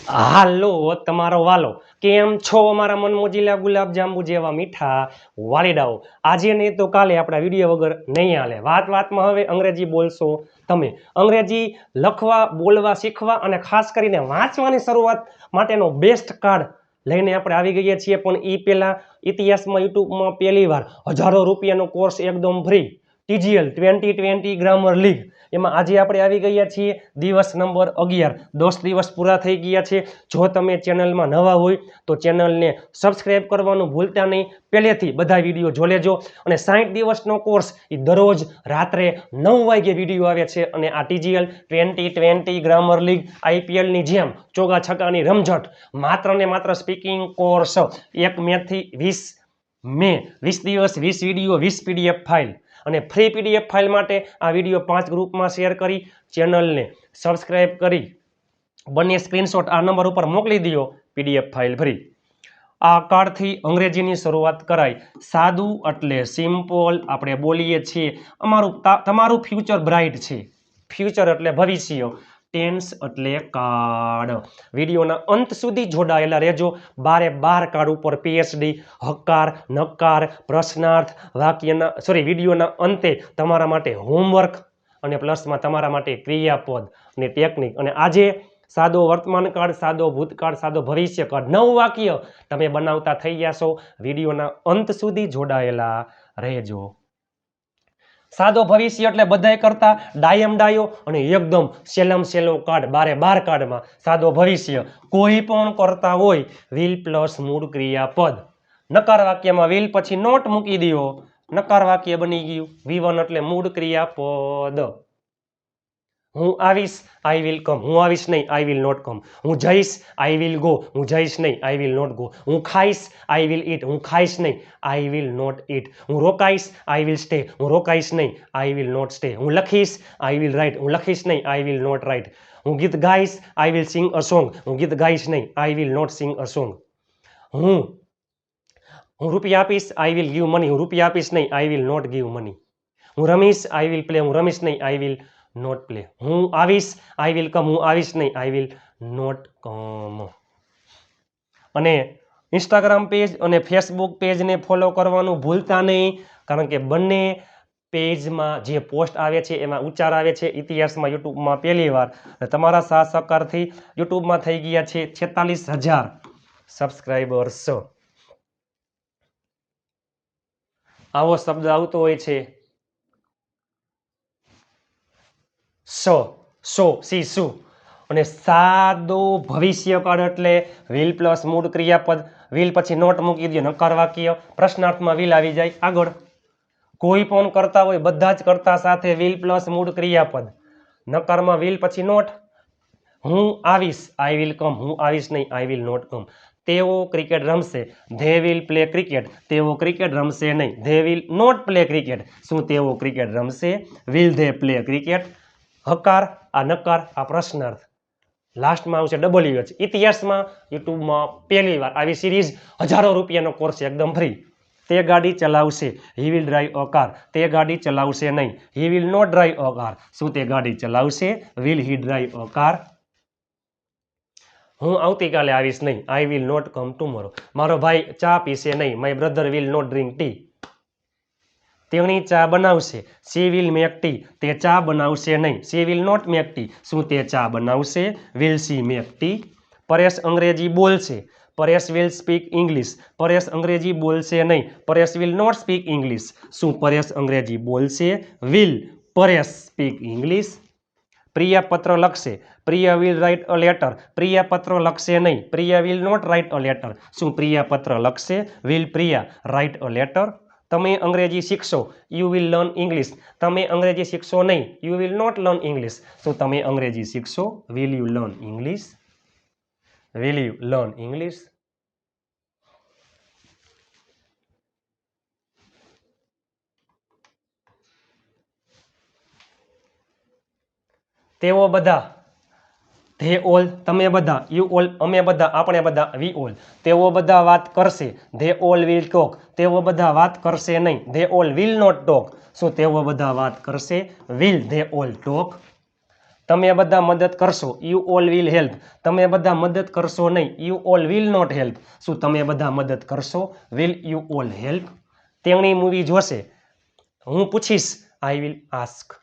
હાલો તમારો વાલો કેમ છો અમારા મન મોજીલા ગુલાબ જાંબુ જેવા મીઠા વાલીડાઓ આજે નહીં તો કાલે આપણા વિડીયો વગર નહીં હાલે વાતમાં હવે અંગ્રેજી બોલશો તમે અંગ્રેજી લખવા બોલવા શીખવા અને ખાસ કરીને વાંચવાની શરૂઆત માટેનો બેસ્ટ કાર્ડ લઈને આપણે આવી ગયા છીએ પણ એ પહેલા ઇતિહાસમાં યુટ્યુબમાં પહેલીવાર હજારો રૂપિયાનો કોર્સ એકદમ ફ્રી TGL 2020 ગ્રામર લીગ એમાં આજે આપણે આવી ગયા છીએ દિવસ નંબર 11 10 દિવસ પૂરા થઈ ગયા છે જો તમે ચેનલમાં નવા હોય તો ચેનલને સબસ્ક્રાઇબ કરવાનું ભૂલતા નહીં પહેલેથી બધા વિડીયો જો લેજો અને 60 દિવસનો કોર્સ એ દરરોજ રાત્રે 9 વાગે વિડીયો આવે છે અને આ TGL 2020 ગ્રામર લીગ IPL ની જેમ ચોગા છક્કાની રમઝટ માત્ર ને માત્ર સ્પીકિંગ કોર્સ 1 મે થી 20 મે 20 દિવસ 20 વિડીયો 20 PDF ફાઇલ અને ફ્રી PDF ફાઇલ માટે આ વિડીયો 5 ગ્રુપમાં શેર કરી ચેનલને સબસ્ક્રાઇબ કરી બંને સ્ક્રીનશોટ આ નંબર ઉપર મોકલી દો PDF ફાઇલ ફ્રી આ કાર્ડથી અંગ્રેજીની શરૂઆત કરાય સાદું એટલે સિમ્પલ આપણે બોલીએ છીએ તમારું ફ્યુચર બ્રાઇટ છે ફ્યુચર એટલે ભવિષ્ય ટેન્સ એટલે કાર્ડ વિડીયોના અંત સુધી જોડાયેલા રહેજો 12 કાર્ડ ઉપર PhD હકાર નકાર પ્રશ્નાર્થ વાક્યના વિડીયોના અંતે તમારા માટે હોમવર્ક અને પ્લસમાં તમારા માટે ક્રિયાપદ અને ટેકનિક અને આજે સાદો વર્તમાન કાળ સાદો ભૂતકાળ સાદો ભવિષ્ય કાળ 9 વાક્ય તમે બનાવતા થઈ જશો વિડીયોના અંત સુધી જોડાયેલા રહેજો સાદો ભવિષ્ય એટલે બધાય કરતા ડાયમ ડાયો અને એકદમ સેલમ સેલો કાર્ડ 12 કાર્ડમાં સાદો ભવિષ્ય કોઈ પણ કરતા હોય વિલ પ્લસ મૂળ ક્રિયાપદ નકાર વાક્યમાં વિલ પછી નોટ મૂકી દો નકાર વાક્ય બની ગયું V1 એટલે મૂળ ક્રિયાપદ હું આવીશ આઈ વિલ કમ હું આવીશ નહીં આઈ વિલ નોટ કમ હું જઈશ આઈ વિલ ગો હું જઈશ નહીં આઈ વિલ નોટ ગો હું ખાઈશ આઈ વિલ ઈટ હું ખાઈશ નહીં આઈ વિલ નોટ ઈટ હું રોકાઈશ આઈ વિલ સ્ટે હું રોકાઈશ નહીં આઈ વિલ નોટ સ્ટે હું લખીશ આઈ વિલ રાઇટ હું લખીશ નહીં આઈ વિલ નોટ રાઇટ હું ગીત ગાઈશ I will sing a song હું ગીત ગાઈશ નહીં I will not sing a song હું રૂપિયા આપીશ આઈ વિલ ગીવ મની હું રૂપિયા આપીશ નહીં I will not give money હું રમીશ આઈ વિલ પ્લે હું રમીશ નહીં આઈ વિલ નોટ પ્લે હું આવીશ આઈ વિલ કમ હું આવીશ નહીં આઈ વિલ નોટ કમ અને ઇન્સ્ટાગ્રામ પેજ અને ફેસબુક પેજને ફોલો કરવાનું ભૂલતા નહીં કારણ કે બંને પેજમાં જે પોસ્ટ આવે છે એમાં ઉચ્ચાર આવે છે ઇતિહાસમાં યુટ્યુબમાં પહેલીવાર તમારા સાથ સહકારથી યુટ્યુબમાં થઈ ગયા છે 46,000 સબસ્ક્રાઇબર્સ આવો શબ્દ આવતો હોય છે સી શું અને સાદો ભવિષ્ય કાળ એટલે વિલ પ્લસ મૂળ ક્રિયાપદ વિલ પછી નોટ મૂકી દો નકાર વાક્ય પ્રશ્નાર્થમાં વિલ આવી જાય આગળ કોઈ પણ કરતા હોય બધા જ કરતા સાથે વિલ પ્લસ મૂળ ક્રિયાપદ નકારમાં વિલ પછી નોટ હું આવીશ આઈ વિલ કમ હું આવીશ નહીં આઈ વિલ નોટ કમ તેઓ ક્રિકેટ રમશે ધે વિલ પ્લે ક્રિકેટ તેઓ ક્રિકેટ રમશે નહીં they will not play cricket શું તેઓ ક્રિકેટ રમશે વિલ ધે પ્લે ક્રિકેટ હકાર આ નકાર આ પ્રશ્નાર્થ લાસ્ટમાં આવશે WH ઇતિહાસમાં યુટ્યુબમાં પહેલીવાર આવી સિરીઝ હજારો રૂપિયાનો કોર્સ એકદમ ફ્રી તે ગાડી ચલાવશે he will drive a car તે ગાડી ચલાવશે નહીં he will not drive a car શું તે ગાડી ચલાવશે will he drive a car હું આવતીકાલે આવીશ નહીં I will not come tomorrow મારો ભાઈ ચા પીશે નહીં my brother will not drink tea તેણી ચા બનાવશે સી વિલ મેક ટી તે ચા બનાવશે નહીં she will not make tea શું તે ચા બનાવશે will she make tea Paresh અંગ્રેજી બોલશે Paresh will speak English Paresh અંગ્રેજી બોલશે નહીં Paresh will not speak English શું પરેશ અંગ્રેજી બોલશે will Paresh speak English Priya પત્ર લખશે Priya will write a letter Priya પત્ર લખશે નહીં Priya will not write a letter શું પ્રિયા પત્ર લખશે will Priya write a letter તમે અંગ્રેજી શીખશો યુ વિલ લર્ન ઇંગ્લિશ તમે અંગ્રેજી શીખશો નહીં you will not learn English શું તમે અંગ્રેજી શીખશો will you learn English will you learn English તેઓ બધા ધે ઓલ તમે બધા યુ ઓલ અમે બધા આપણે બધા વી ઓલ તેઓ બધા વાત કરશે ધે ઓલ વિલ ટોક તેઓ બધા વાત કરશે નહીં they all will not talk શું તેઓ બધા વાત કરશે વિલ ધે ઓલ ટોક તમે બધા મદદ કરશો, યુ ઓલ વિલ હેલ્પ. તમે બધા મદદ કરશો નહીં, you all will not help. શું તમે બધા મદદ કરશો? Will you all help? તેણી મૂવી જોશે. હું પૂછીશ, આઈ વિલ આસ્ક.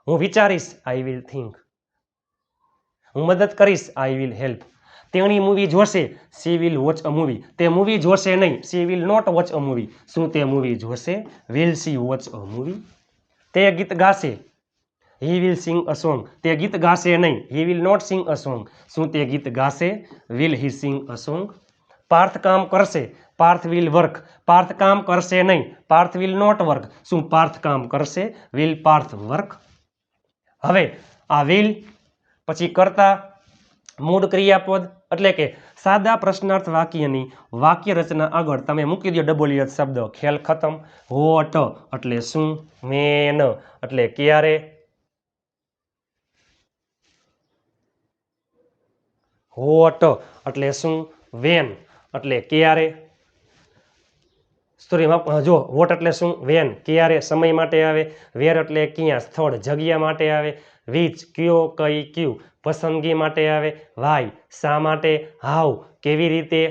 હું વિચારીશ, આઈ વિલ થિંક. હું મદદ કરીશ, આઈ વિલ હેલ્પ. તેણી મૂવી જોશે, she will watch a movie. તે મૂવી જોશે નહીં, she will not watch a movie. શું તે મૂવી જોશે? Will she watch a movie? તે ગીત ગાશે, he will sing a song. તે ગીત ગાશે નહીં, he will not sing a song. શું તે ગીત ગાશે? Will he sing a song? Parth કામ કરશે, પાર્થ વિલ વર્ક. પાર્થ કામ કરશે નહીં, પાર્થ વિલ નોટ વર્ક. શું પાર્થ કામ કરશે? Will Parth work? હવે આ વિલ પછી કરતા મૂળ ક્રિયાપદ એટલે કે સાદા પ્રશ્નાર્થ વાક્યની વાક્ય રચના આગળ તમે મૂકી દો WH શબ્દ. ખેલ ખતમ. વોટ એટલે શું, વેન એટલે ક્યારે, વોટ એટલે શું, વેન એટલે ક્યારે. સોરી જો વોટ એટલે શું, વેન ક્યારે સમય માટે આવે, વેર એટલે ક્યાં સ્થળ જગ્યા માટે આવે, વિચ કયો કઈ ક્યુ પસંદગી માટે આવે, વાય શા માટે, હાઉ કેવી રીતે,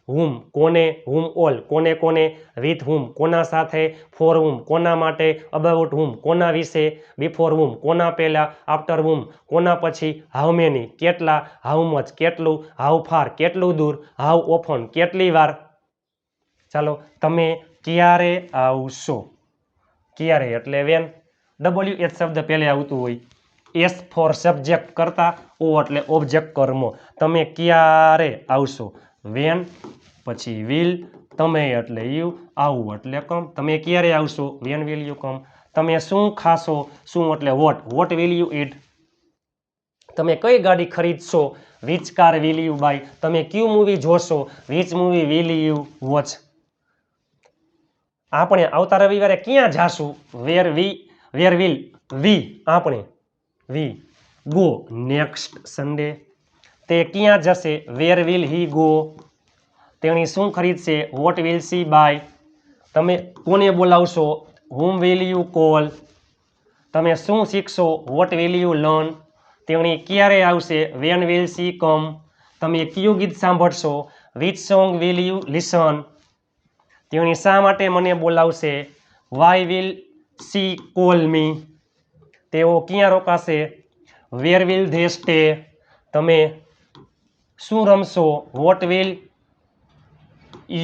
હુમ કોને, હુમ ઓલ કોને કોને, વિથ હુમ કોના સાથે, ફોર હુમ કોના માટે, અબાઉટ હુમ કોના વિશે, બિફોર હુમ કોના પહેલા, આફ્ટર હુમ કોના પછી, હાઉ મેની કેટલા, હાઉ મચ કેટલું, હાઉ ફાર કેટલું દૂર, હાઉ ઓફન કેટલી વાર. ચાલો તમે ક્યારે આવશો, ક્યારે એટલે વેન. WH શબ્દ પહેલે આવતું હોય. એસ ફોર સબ્જેક્ટ કરતા, ઓ એટલે ઓબ્જેક્ટ કર્મ. તમે ક્યારે આવશો, વેન. પછી વિલ, તમે એટલે યુ, આવું એટલે કમ. તમે ક્યારે આવશો, વેન વિલ યુ કમ. તમે શું ખાશો, શું એટલે વોટ વિલ યુ ઈટ. તમે કઈ ગાડી ખરીદશો, which car will you buy. તમે ક્યુ મૂવી જોશો, which movie will you watch. આપણે આવતા રવિવારે ક્યાં જાશું, વેર વિલ વી આપણે વી ગો નેક્સ્ટ સન્ડે. તે ક્યાં જશે, વેર વિલ હી ગો. તેણી શું ખરીદશે, વોટ વિલ સી બાય. તમે કોને બોલાવશો, હુમ વિલ યુ કોલ. તમે શું શીખશો, વોટ વિલ યુ લર્ન. તેણી ક્યારે આવશે, વેન વિલ સી કમ. તમે કયું ગીત સાંભળશો, which song will you listen. તેણી શા માટે મને બોલાવશે, why will she call me. તેઓ ક્યાં રોકાશે, વેર વિલ ધે સ્ટે. તમે શું રમશો, વોટ વિલ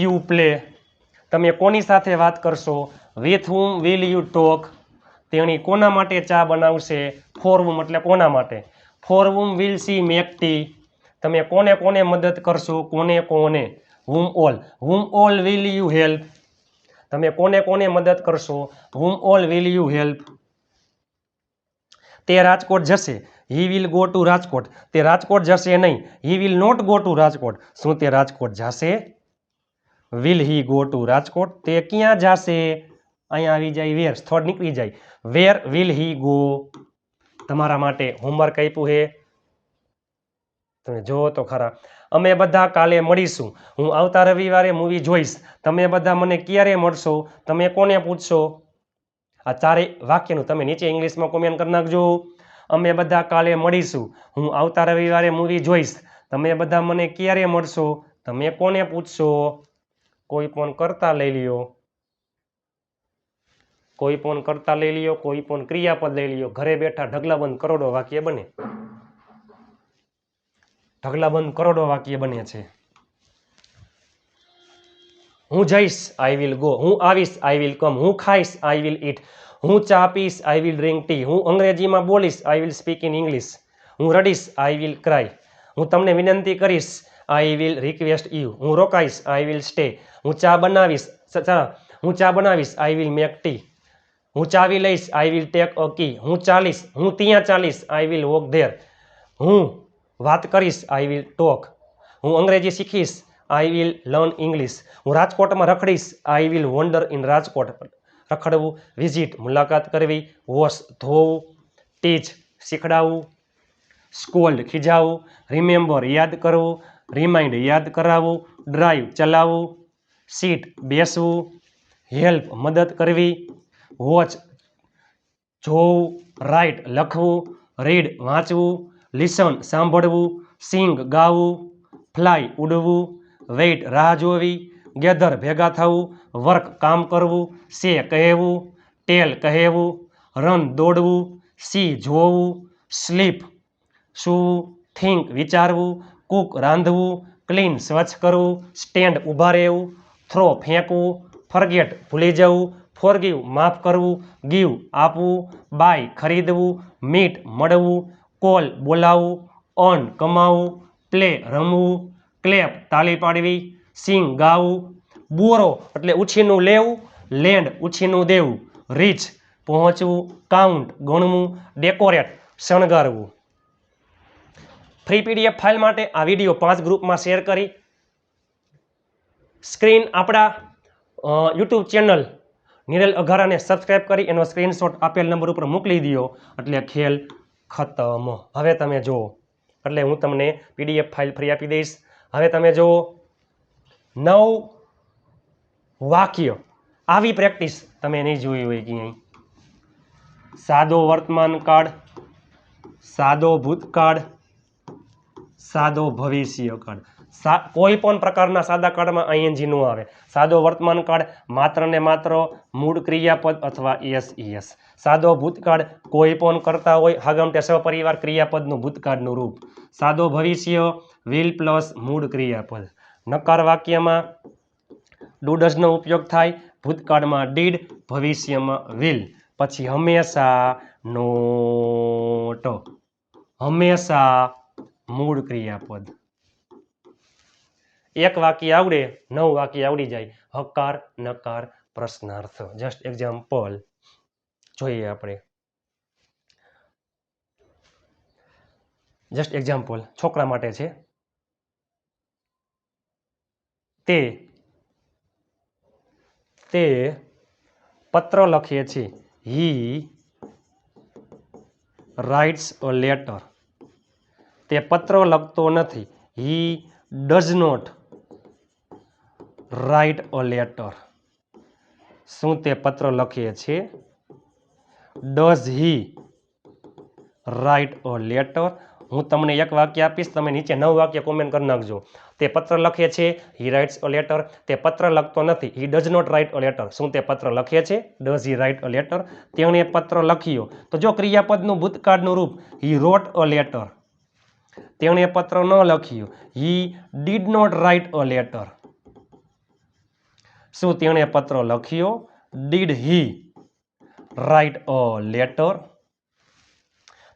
યુ પ્લે. તમે કોની સાથે વાત કરશો, with whom will you talk. તેણી કોના માટે ચા બનાવશે, ફોર હુમ એટલે કોના માટે, for whom will she make tea. તમે કોને કોને મદદ કરશો, કોને, whom all will you help. તમે કોને કોને મદદ કરશો, whom all will you help. તે રાજકોટ જશે, he will go to Rajkot. તે રાજકોટ જશે નહીં, he will not go to Rajkot. શું તે રાજકોટ જશે, will he go to Rajkot. તે ક્યાં જશે, અહીંયા આવી જાય વેર, સ્થળ નીકળી જાય, વેર વિલ હી ગો. તમારા માટે હોમવર્ક આપ્યું છે, તમે જુઓ તો ખરા. અમે બધા કાલે મળીશું. હું આવતા રવિવારે મૂવી જોઈશ. તમે બધા મને ક્યારે મળશો, તમે કોને પૂછશો. આ ચારે વાક્યનું તમે નીચે ઇંગ્લિશમાં કોમેન્ટ કરી નાખજો. અમે બધા કાલે મળીશું. હું આવતા રવિવારે મૂવી જોઈશ. તમે બધા મને ક્યારે મળશો, તમે કોને પૂછશો. કોઈ પણ કરતા લઈ લ્યો, કોઈ પણ કરતા લઈ લ્યો, કોઈ પણ ક્રિયાપદ લઈ લ્યો. ઘરે બેઠા ઢગલાબંધ કરોડો વાક્ય બને, ઢગલાબંધ કરોડો વાક્ય બને છે. હું જઈશ, આઈ વિલ ગો. હું આવીશ, આઈ વિલ કમ. હું ખાઈશ, આઈ વિલ ઈટ. હું ચા પીશ, આઈ વિલ ડ્રિંક ટી. હું અંગ્રેજીમાં બોલીશ, I will speak in English. હું રડીશ, આઈ વિલ ક્રાય. હું તમને વિનંતી કરીશ, આઈ વિલ રિક્વેસ્ટ યુ. હું રોકાઈશ, આઈ વિલ સ્ટે. હું ચા બનાવીશ, આઈ વિલ મેક ટી. હું ચાવી લઈશ, આઈ વિલ ટેક અ કી. હું ચાલીશ, હું ત્યાં ચાલીશ, આઈ વિલ વોક ધેર. હું વાત કરીશ, આઈ વિલ ટોક. હું અંગ્રેજી શીખીશ, આઈ વિલ લર્ન ઇંગ્લિશ. હું રાજકોટમાં રખડીશ, I will wonder in Rajkot. રખડવું, વિઝિટ મુલાકાત કરવી, વોશ ધોવું, ટીચ શીખડાવવું, સ્કોલ્ડ ખીજાવવું, રિમેમ્બર યાદ કરવું, રિમાઇન્ડ યાદ કરાવવું, ડ્રાઈવ ચલાવવું, સીટ બેસવું, હેલ્પ મદદ કરવી, વોચ જોવું, રાઇટ લખવું, રીડ વાંચવું, લિસન સાંભળવું, સિંગ ગાવું, ફ્લાય ઉડવું, વેઇટ રાહ જોવી, ગેધર ભેગા થવું, વર્ક કામ કરવું, સે કહેવું, ટેલ કહેવું, રન દોડવું, સી જોવું, સ્લીપ સૂવું, થિંક વિચારવું, કુક રાંધવું, ક્લીન સ્વચ્છ કરવું, સ્ટેન્ડ ઊભા રહેવું, થ્રો ફેંકવું, ફરગેટ ભૂલી જવું, ફોરગીવ માફ કરવું, ગીવ આપવું, બાય ખરીદવું, મીટ મળવું, કોલ બોલાવવું, અર્ન કમાવું, પ્લે રમવું, ક્લેપ તાળી પાડવી, સિંગ ગાવું, બોરો એટલે ઉછીનું લેવું, લેન્ડ ઉછીનું દેવું, રીચ પહોંચવું, કાઉન્ટ ગણવું, ડેકોરેટ શણગારવું. ફ્રી પીડીએફ ફાઇલ માટે આ વિડીયો 5 ગ્રુપમાં શેર કરી સ્ક્રીન આપણા યુટ્યુબ ચેનલ નિરલ અઘારાને સબસ્ક્રાઇબ કરી એનો સ્ક્રીનશોટ આપેલ નંબર ઉપર મોકલી દો એટલે ખેલ ખતમ. હવે તમે જુઓ એટલે હું તમને પીડીએફ ફાઇલ ફ્રી આપી દઈશ. હવે તમે જુઓ 9 વાક્ય આવી પ્રેક્ટિસ તમે નહીં જોઈ હોય ક્યાંય. સાદો વર્તમાન કાળ, સાદો ભૂતકાળ, સાદો ભવિષ્ય કાળ. કોઈ પણ પ્રકારના સાદા કાળમાં આઈએનજી ન આવે. સાદો વર્તમાન કાળ માત્ર ને માત્ર મૂળ ક્રિયાપદ અથવા એસ. સાદો ભૂતકાળ કોઈ પણ કરતા હોય હાગમટે સહપરિવાર ક્રિયાપદનું ભૂતકાળનું રૂપ. સાદો ભવિષ્ય વિલ પ્લસ મૂળ ક્રિયાપદ. નકાર વાક્યમાં ડુ ડઝનો ઉપયોગ થાય, ભૂતકાળમાં ડીડ, ભવિષ્યમાં વિલ. પછી હંમેશા નોટ, હંમેશા મૂળ ક્રિયાપદ. એક વાક્ય આવડે 9 વાક્ય આવડી જાય. હકાર નકાર પ્રશ્નાર્થ. જસ્ટ એક્ઝામ્પલ જોઈએ આપણે. જસ્ટ એક્ઝામ્પલ છોકરા માટે છે. તે પત્ર લખે છે. He writes a letter. તે પત્ર લખતો નથી. He does not write a letter. શું તે પત્ર લખે છે? Does he write a letter. હું તમને એક વાક્ય આપીશ, તમે નીચે 9 વાક્ય કોમેન્ટ કરી નાખજો. તે પત્ર લખે છે. He writes a letter. તે પત્ર લખતો નથી. He does not write a letter. શું તે પત્ર લખે છે? Does he write a letter. તેણે પત્ર લખ્યો. તો જો ક્રિયાપદનું ભૂતકાળનું રૂપ હી રોટ અ લેટર. તેણે પત્ર ન લખ્યું. He did not write a letter. શું તેણે પત્ર લખ્યો? Did he write a letter.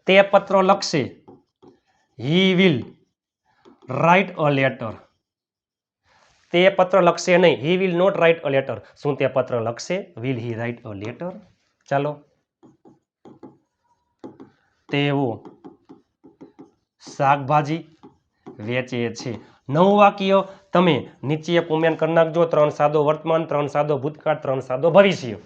તે પત્ર લખશે. He will write a letter. તે પત્ર લખશે નહીં. He will not write a letter. શું તે પત્ર લખશે? Will he write a letter. ચાલો. તેઓ શાકભાજી વેચે છે. 9 વાક્ય તમે નીચે કોમેન્ટ કરી નાખજો. 3 સાદો વર્તમાન, 3 સાદો ભૂતકાળ, 3 સાદો ભવિષ્ય.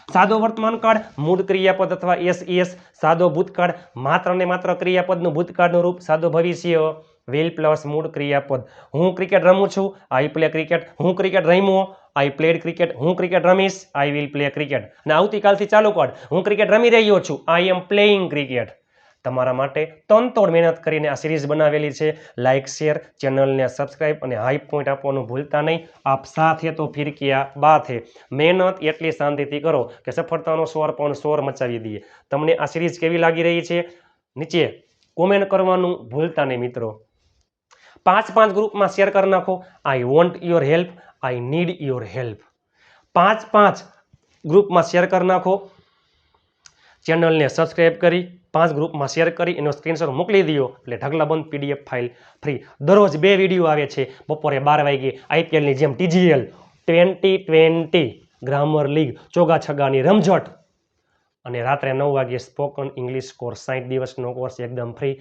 સાદો વર્તમાન કાળ મૂળ ક્રિયાપદ અથવા એસ. સાદો ભૂતકાળ માત્ર ને માત્ર ક્રિયાપદનું ભૂતકાળનું રૂપ. સાદો ભવિષ્ય વિલ પ્લસ મૂળ ક્રિયાપદ. હું ક્રિકેટ રમું છું. I play cricket. હું ક્રિકેટ રમ્યો. I played cricket. હું ક્રિકેટ રમીશ. I will play cricket. અને આવતીકાલથી ચાલુ કર. હું ક્રિકેટ રમી રહ્યો છું. I am playing cricket. તમારા માટે તનતોડ મહેનત કરીને આ સિરીઝ બનાવેલી છે. લાઇક શેર, ચેનલને સબસ્ક્રાઇબ અને હાઈ પોઈન્ટ આપવાનું ભૂલતા નહીં. આપ સાથે તો ફિર ક્યા બાત હે. મહેનત એટલી શાંતિથી કરો કે સફળતાનો સ્વર પણ શોર મચાવી દઈએ. તમને આ સિરીઝ કેવી લાગી રહી છે નીચે કોમેન્ટ કરવાનું ભૂલતા નહીં મિત્રો. 5 ગ્રુપમાં શેર કરી નાખો. I want your help. I need your help. 5 ગ્રુપમાં શેર કરી નાખો. ચેનલને સબસ્ક્રાઇબ કરી 5 ગ્રુપમાં શેર કરી એનો સ્ક્રીનશોટ મોકલી દો એટલે ઢગલાબંધ પીડીએફ ફાઇલ ફ્રી. દરરોજ 2 વિડીયો આવે છે. બપોરે 12 વાગે આઈપીએલની જેમ TGL 2020 ગ્રામર લીગ ચોગા છગ્ગાની રમઝટ અને રાત્રે 9 વાગે સ્પોકન ઇંગ્લિશ કોર્સ 60 દિવસનો કોર્સ એકદમ ફ્રી.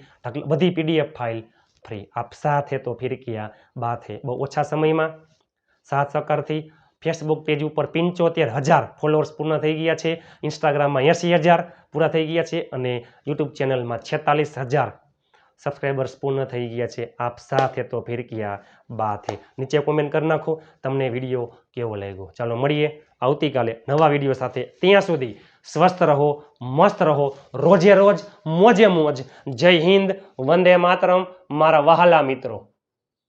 બધી પીડીએફ ફાઇલ ફ્રી. આપ સાથે તો ફિર ક્યા બાત હે. બહુ ઓછા સમયમાં સાથ સહકારથી ફેસબુક પેજ ઉપર 75,000 ફોલોઅર્સ પૂર્ણ થઈ ગયા છે. ઇન્સ્ટાગ્રામમાં 80,000 પૂરા થઈ ગયા છે અને યુટ્યુબ ચેનલમાં 46,000 સબસ્ક્રાઈબર્સ પૂર્ણ થઈ ગયા છે. આપ સાથે તો ફિર ક્યા બાત હે. નીચે કોમેન્ટ કરી નાખો તમને વિડીયો કેવો લાગ્યો. ચાલો મળીએ આવતીકાલે નવા વિડીયો સાથે. ત્યાં સુધી સ્વસ્થ રહો, મસ્ત રહો, રોજે રોજ મોજે મોજ. જય હિન્દ, વંદે માતરમ મારા વહાલા મિત્રો.